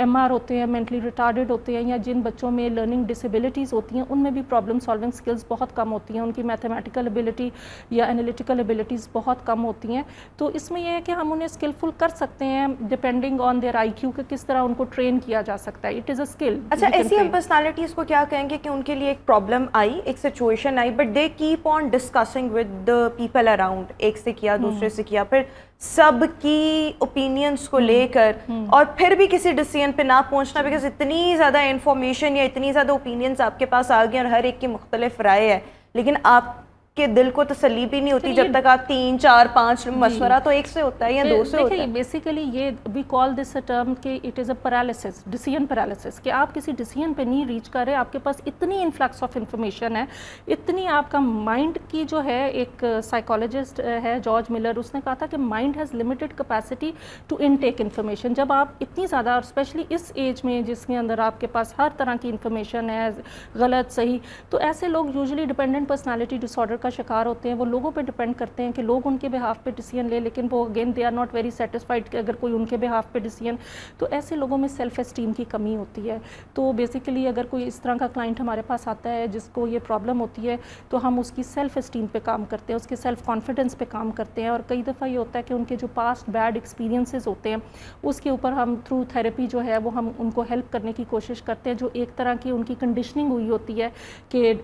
MR होते हैं, मेंटली रिटार्डेड होते हैं, या जिन बच्चों में लर्निंग डिसेबिलिटीज़ होती हैं उनमें भी प्रॉब्लम सॉल्विंग स्किल्स बहुत कम होती हैं, उनकी मैथमेटिकल एबिलिटी या एनालिटिकल एबिलिटीज़ बहुत कम होती हैं। तो इसमें यह है कि हम उन्हें स्किलफुल कर सकते हैं डिपेंडिंग ऑन देयर IQ के किस तरह उनको ट्रेन किया जा सकता है। It is a skill. अच्छा, ऐसी हम पर्सनालिटीज़ को क्या कहेंगे कि उनके लिए एक प्रॉब्लम आई, एक situation I, but they keep on discussing with the people around, एक से किया दूसरे से किया, फिर सबकी ओपिनियंस को लेकर और फिर भी किसी डिसीजन पे ना पहुंचना, बिकॉज इतनी ज़्यादा इन्फॉर्मेशन या इतनी ज़्यादा ओपिनियंस आपके पास आ गई और हर एक की मुख्तलिफ राय है, लेकिन आप के दिल को तसल्ली भी नहीं होती जब तक आप 3, 4, 5 मशवरा तो एक से होता है या 2 से होता है। बेसिकली ये वी कॉल दिस टर्म कि it is a paralysis, decision paralysis, कि आप किसी डिसीजन पे नहीं रीच कर रहे, आपके पास इतनी इन्फ्लक्स ऑफ इंफॉर्मेशन है, इतनी आपका माइंड की जो है, एक साइकोलॉजिस्ट है जॉर्ज मिलर, उसने कहा था कि mind has limited capacity to intake information. जब आप इतनी ज़्यादा, और स्पेशली इस एज में जिसके अंदर आपके पास हर तरह की इन्फॉर्मेशन है, गलत सही, तो ऐसे लोग यूजुअली डिपेंडेंट पर्सनालिटी डिसऑर्डर का शिकार होते हैं। वो लोगों पे डिपेंड करते हैं कि लोग उनके बिहाफ पे डिसीजन ले, लेकिन वो again they are not very satisfied कि अगर कोई उनके बिहाफ पे डिसीजन, तो ऐसे लोगों में सेल्फ एस्टीम की कमी होती है। तो बेसिकली अगर कोई इस तरह का क्लाइंट हमारे पास आता है जिसको ये प्रॉब्लम होती है, तो हम उसकी सेल्फ एस्टीम पे काम करते हैं, उसके सेल्फ कॉन्फिडेंस पे काम करते हैं। और कई दफ़ा ये होता है कि उनके जो पास्ट बैड एक्सपीरियंसेस होते हैं उसके ऊपर हम थ्रू थेरेपी जो है वो हम उनको हेल्प करने की कोशिश करते हैं, जो एक तरह की उनकी कंडीशनिंग हुई होती है कि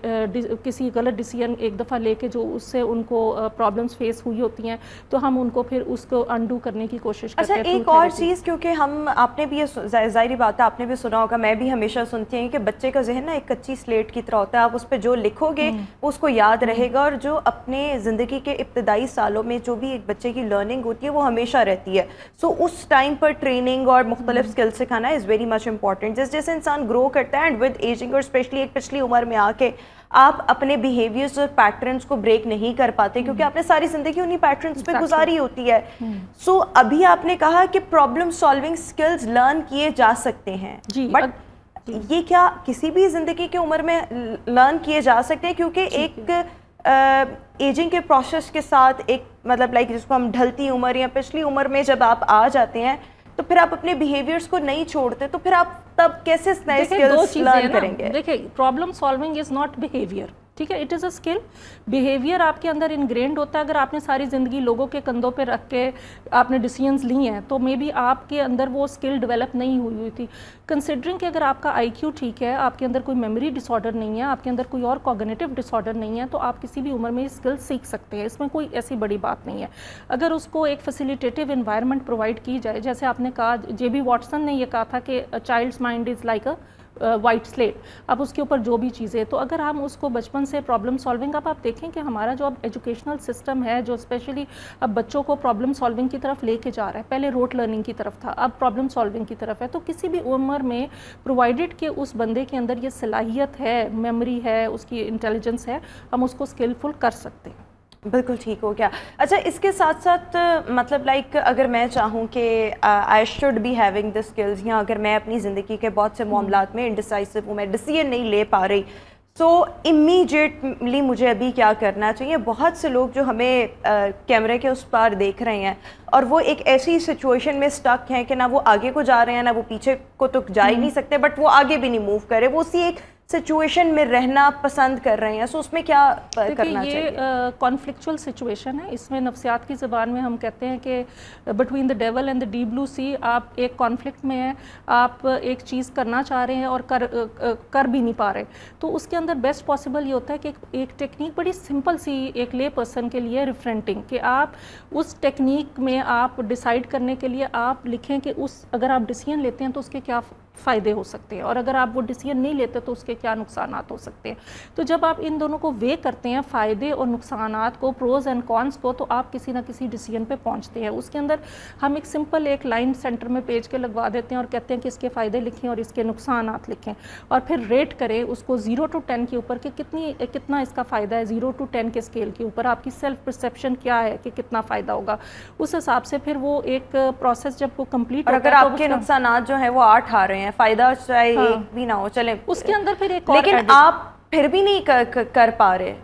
किसी गलत डिसीजन एक दफ़ा लेके जो उससे उनको प्रॉब्लम्स फेस हुई होती हैं, तो हम उनको फिर उसको अनडू करने की कोशिश करते हैं। अच्छा, एक और चीज़, क्योंकि हम, आपने भी ये ज़ाहिर बात है, आपने भी सुना होगा, मैं भी हमेशा सुनती हूँ कि बच्चे का जहन ना एक कच्ची स्लेट की तरह होता है, आप उस पर जो लिखोगे वो उसको याद रहेगा, और जो अपने ज़िंदगी के इब्तदाई सालों में जो भी एक बच्चे की लर्निंग होती है वो हमेशा रहती है। सो उस टाइम पर ट्रेनिंग और मुख्तलिफ स्किल्स सिखाना इज़ वेरी मच इंपॉर्टेंट। जैसे जैसे इंसान ग्रो करता है एंड विद एजिंग, और स्पेशली एक पिछली उम्र में आके आप अपने बिहेवियर्स और पैटर्न्स को ब्रेक नहीं कर पाते क्योंकि आपने सारी जिंदगी उन्हीं पैटर्न्स पे गुजारी होती है। सो अभी आपने कहा कि प्रॉब्लम सॉल्विंग स्किल्स लर्न किए जा सकते हैं जी, बट ये क्या किसी भी जिंदगी की उम्र में लर्न किए जा सकते हैं? क्योंकि एक एजिंग के प्रोसेस के साथ एक मतलब लाइक जिसको हम ढलती उम्र या पिछली उम्र में जब आप आ जाते हैं तो फिर आप अपने बिहेवियर्स को नहीं छोड़ते, तो फिर आप तब कैसे नए स्किल्स लर्न करेंगे? देखिए, problem solving is not behaviour, ठीक है, it is a skill. Behaviour आपके अंदर इनग्रेंड होता है। अगर आपने सारी ज़िंदगी लोगों के कंधों पे रख के आपने डिसीजंस लिए हैं तो मे बी आपके अंदर वो स्किल डेवलप नहीं हुई थी। कंसिडरिंग कि अगर आपका IQ ठीक है, आपके अंदर कोई मेमोरी डिसऑर्डर नहीं है, आपके अंदर कोई और कॉग्निटिव डिसऑर्डर नहीं है, तो आप किसी भी उम्र में ये स्किल सीख सकते हैं। इसमें कोई ऐसी बड़ी बात नहीं है अगर उसको एक फैसिलिटेटिव एनवायरनमेंट प्रोवाइड की जाए। जैसे आपने कहा, JB वॉटसन ने ये कहा था कि child's mind is like a white slate. अब उसके ऊपर जो भी चीज़ें, तो अगर हम उसको बचपन से प्रॉब्लम सॉल्विंग, अब आप देखें कि हमारा जो अब एजुकेशनल सिस्टम है जो स्पेशली अब बच्चों को प्रॉब्लम सॉल्विंग की तरफ लेके जा रहा है, पहले रोट लर्निंग की तरफ था, अब प्रॉब्लम सॉल्विंग की तरफ है। तो किसी भी उम्र में प्रोवाइडेड कि उस बंदे के अंदर ये सलाहियत है, मेमोरी है, उसकी इंटेलिजेंस है, हम उसको स्किलफुल कर सकते हैं। बिल्कुल ठीक हो गया। अच्छा, इसके साथ साथ मतलब लाइक अगर मैं चाहूँ कि I should be having the skills, या अगर मैं अपनी ज़िंदगी के बहुत से मामलात में इंडिसाइसिव हूँ, मैं डिसीजन नहीं ले पा रही, सो इमीडिएटली मुझे अभी क्या करना चाहिए? बहुत से लोग जो हमें कैमरे के उस पार देख रहे हैं और वो एक ऐसी सिचुएशन में स्टक हैं कि ना वो आगे को जा रहे हैं ना वो पीछे को तो जा ही नहीं सकते, बट वो आगे भी नहीं मूव करे, वो उसी एक सिचुएशन में रहना पसंद कर रहे हैं। सो उसमें क्या करना चाहिए? ये कॉन्फ्लिक्चुअल सिचुएशन है। इसमें नफ्सियात की ज़बान में हम कहते हैं कि between the devil and the deep blue sea, आप एक कॉन्फ्लिक्ट में हैं, आप एक चीज़ करना चाह रहे हैं और कर भी नहीं पा रहे। तो उसके अंदर बेस्ट पॉसिबल ये होता है कि एक टेक्निक बड़ी सिंपल सी एक ले पर्सन के लिए, रिफ्रेंटिंग, कि आप उस टेक्निक में आप डिसाइड करने के लिए आप लिखें कि उस अगर आप डिसीजन लेते हैं तो उसके क्या फ़ायदे हो सकते हैं और अगर आप वो डिसीजन नहीं लेते तो उसके क्या नुकसानात हो सकते हैं। तो जब आप इन दोनों को वे करते हैं, फ़ायदे और नुकसानात को, प्रोज एंड कॉन्स को, तो आप किसी ना किसी डिसीजन पे पहुंचते हैं। उसके अंदर हम एक सिंपल एक लाइन सेंटर में पेज के लगवा देते हैं और कहते हैं कि इसके फ़ायदे लिखें और इसके नुकसानात लिखें, और फिर रेट करें उसको 0 to 10 के ऊपर कि कितना इसका फ़ायदा है। 0 to 10 के स्केल के ऊपर आपकी सेल्फ परसेप्शन क्या है कि कितना फ़ायदा होगा, उस हिसाब से फिर वो एक प्रोसेस जब वो कंप्लीट और अगर आपके नुकसानात जो है वो 8 आ रहे हैं, फायदा चाहे एक भी ना हो, चले उसके अंदर फिर एक लेकिन आप फिर भी नहीं कर पा रहे,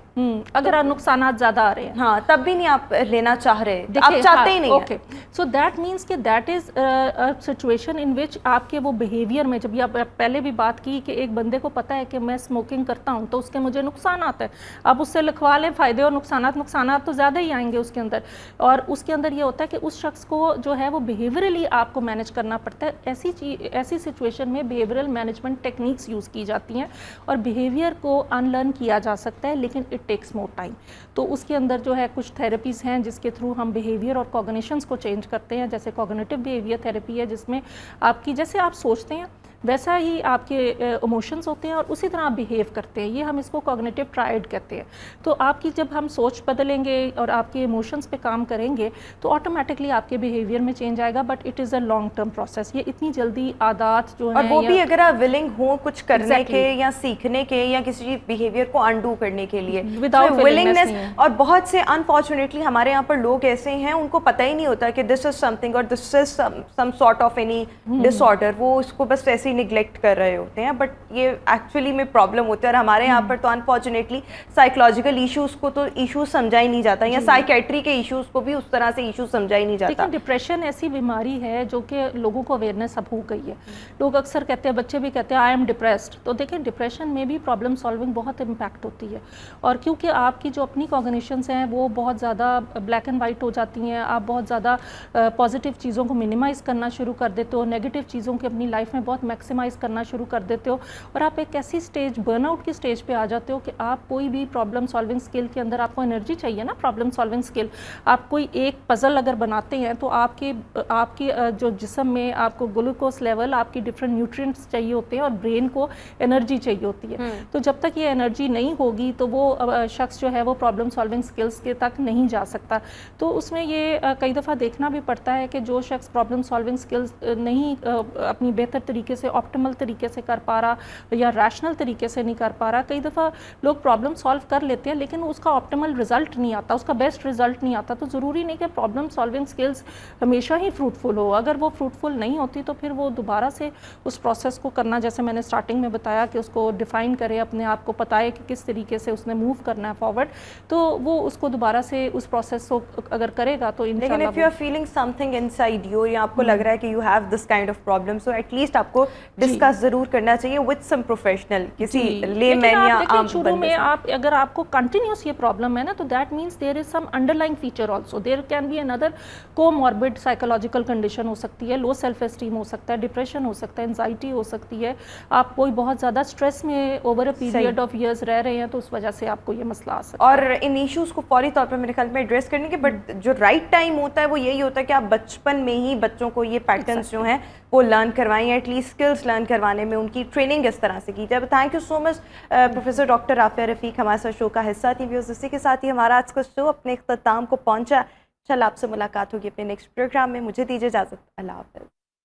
अगर नुकसानात ज़्यादा आ रहे हैं, हाँ, तब भी नहीं आप लेना चाह रहे, आप चाहते ही नहीं। ओके, सो दैट मीन्स कि that is a situation in which आपके वो बिहेवियर में, जब आप पहले भी बात की कि एक बंदे को पता है कि मैं स्मोकिंग करता हूँ तो उसके मुझे नुकसान आता है, आप उससे लिखवा लें फ़ायदे और नुकसानात तो ज़्यादा ही आएंगे उसके अंदर। और उसके अंदर ये होता है कि उस शख्स को जो है वो बिहेवियरली आपको मैनेज करना पड़ता है। ऐसी सिचुएशन में बिहेवियरल मैनेजमेंट टेक्निक्स यूज़ की जाती हैं और बिहेवियर को अनलर्न किया जा सकता है, लेकिन इट टेक्स मोर टाइम। तो उसके अंदर जो है कुछ थेरेपीज़ हैं जिसके थ्रू हम बिहेवियर और कॉग्निशंस को चेंज करते हैं। जैसे कॉग्निटिव बिहेवियर थेरेपी है जिसमें आपकी जैसे आप सोचते हैं वैसा ही आपके इमोशंस होते हैं और उसी तरह आप बिहेव करते हैं। ये हम इसको कॉग्निटिव ट्रायड कहते हैं। तो आपकी जब हम सोच बदलेंगे और आपके इमोशंस पे काम करेंगे तो ऑटोमेटिकली आपके बिहेवियर में चेंज आएगा, but it is a long term process. ये इतनी जल्दी आदत जो है, और वो भी अगर आप विलिंग हो कुछ करने के या सीखने के या किसी बिहेवियर को अनडू करने के लिए, विदाउट विलिंगनेस। और बहुत से अनफॉर्चुनेटली हमारे यहाँ पर लोग ऐसे हैं उनको पता ही नहीं होता कि दिस इज समथिंग और this is some sort of any disorder, वो इसको बस ऐसे निगलेक्ट कर रहे होते हैं, बट ये एक्चुअली में प्रॉब्लम होती है। और हमारे यहाँ पर तो अनफॉर्चुनेटली साइकोलॉजिकल इश्यूज को तो इश्यूज समझा ही नहीं जाता, या साइकेट्री के इश्यूज को भी उस तरह से इश्यूज समझा ही नहीं जाता। लेकिन डिप्रेशन ऐसी बीमारी है जो कि लोगों को अवेयरनेस अब हो गई है। लोग अक्सर कहते हैं, बच्चे भी कहते हैं आई एम डिप्रेस्ड। तो देखिए, डिप्रेशन में भी प्रॉब्लम सॉल्विंग बहुत इम्पैक्ट होती है, और क्योंकि आपकी जो अपनी कॉग्निशंस हैं वो बहुत ज़्यादा ब्लैक एंड वाइट हो जाती हैं, आप बहुत ज़्यादा पॉजिटिव चीज़ों को मिनिमाइज़ करना शुरू कर देते हो, नेगेटिव चीज़ों की अपनी लाइफ में बहुत मैक्सिमाइज़ करना शुरू कर देते हो, और आप एक ऐसी स्टेज, बर्नआउट की स्टेज पे आ जाते हो कि आप कोई भी प्रॉब्लम सॉल्विंग स्किल के अंदर आपको एनर्जी चाहिए ना, प्रॉब्लम सॉल्विंग स्किल। आप कोई एक पजल अगर बनाते हैं तो आपकी जो जिस्म में आपको ग्लूकोज लेवल, आपकी डिफरेंट न्यूट्रिएंट्स चाहिए होते हैं और ब्रेन को एनर्जी चाहिए होती है। तो जब तक ये एनर्जी नहीं होगी तो वो शख्स जो है वो प्रॉब्लम सॉल्विंग स्किल्स के तक नहीं जा सकता। तो उसमें ये कई दफ़ा देखना भी पड़ता है कि जो शख्स प्रॉब्लम सॉल्विंग स्किल्स नहीं अपनी बेहतर तरीके से से ऑप्टिमल तरीके से कर पा रहा या रैशनल तरीके से नहीं कर पा रहा। कई दफ़ा लोग प्रॉब्लम सॉल्व कर लेते हैं लेकिन उसका ऑप्टिमल रिजल्ट नहीं आता, उसका बेस्ट रिजल्ट नहीं आता। तो ज़रूरी नहीं कि प्रॉब्लम सॉल्विंग स्किल्स हमेशा ही फ्रूटफुल हो। अगर वो फ्रूटफुल नहीं होती तो फिर वो दोबारा से उस प्रोसेस को करना, जैसे मैंने स्टार्टिंग में बताया कि उसको डिफ़ाइन करे, अपने आप को पता है कि किस तरीके से उसने मूव करना है फॉरवर्ड, तो वो उसको दोबारा से उस प्रोसेस को अगर करेगा तो लेकिन इंशाल्लाह if you are feeling something inside you या आपको लग रहा है कि you have this kind of problem, so at least आपको डिस्कस ज़रूर करना चाहिए विद सम प्रोफेशनल, किसी लेमैन या आम शुरू बंदे में से। आप अगर आपको कंटिन्यूस ये प्रॉब्लम है ना, तो that means there is some underlying feature also, there can be another comorbid psychological condition हो सकती है, लो सेल्फ एस्टीम हो सकता है, डिप्रेशन हो सकता है, एंजाइटी हो सकती है, आप कोई बहुत ज़्यादा स्ट्रेस में over a period of years रह रहे हैं तो उस वजह से आपको ये मसला आ सकता है। और इन इश्यूज़ को फौरी तौर पर मेरे ख्याल में एड्रेस करने के, बट जो राइट टाइम होता है वो यही होता है कि आप बचपन में ही बच्चों को ये पैटर्न्स जो हैं वो लर्न करवाएं, एटलीस्ट स्किल्स लर्न करवाने में उनकी ट्रेनिंग इस तरह से की जाए। Thank you so much professor doctor Rafia Rafiq हमारे साथ शो का हिस्सा थी। व्यूअर्स, इसी के साथ ही हमारा आज का शो अपने इख्तिताम को पहुंचा। इंशाल्लाह आपसे मुलाकात होगी अपने नेक्स्ट प्रोग्राम में। मुझे दीजिए इजाज़त, अल्लाह हाफ़िज़।